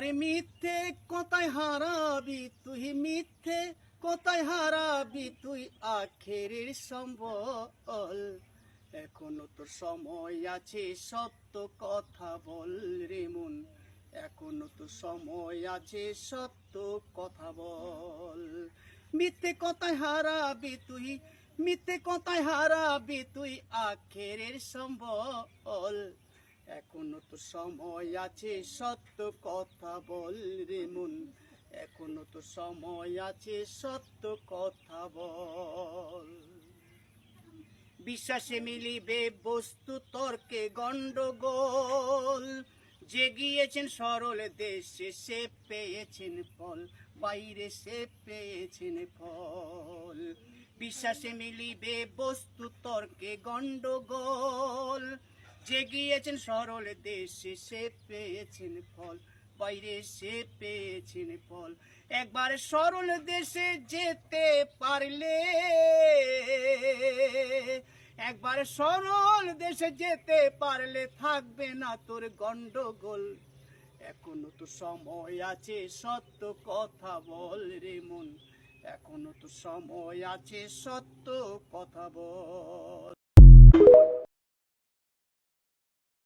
আরে মিথ্যে কথায় হারাবি তুই, মিথ্যে কথায় হারাবি তুই আখেরের সম্বল। এখনো তো সময় আছে, সত্য কথা বল রে মন। এখনো তো সময় আছে, সত্য কথা বল। মিথ্যে কথায় হারাবি তুই, মিথ্যে কথায় হারাবি তুই আখেরের সম্বল। এখনো তো সময় আছে, সত্য কথা বল রে মন। এখনো তো সময় আছে, সত্য কথা বল। বিশ্বাসে মিলিবে বস্তু, তর্কে গন্ডগোল। যে গিয়েছেন সরল দেশে সে পেয়েছেন ফল, বাইরে সে পেয়েছেন ফল। বিশ্বাসে মিলিবে বস্তু, তর্কে গন্ডগোল। যে গিয়েছেন সরল দেশে সে পেয়েছেন ফল, বাইরে সে পেয়েছেন ফল। একবার সরল দেশে যেতে পারলে, একবার সরল দেশে যেতে পারলে থাকবে না তোর গন্ডগোল। এখনো তো সময় আছে, সত্য কথা বল রে মন। এখনো তো সময় আছে, সত্য কথা বল।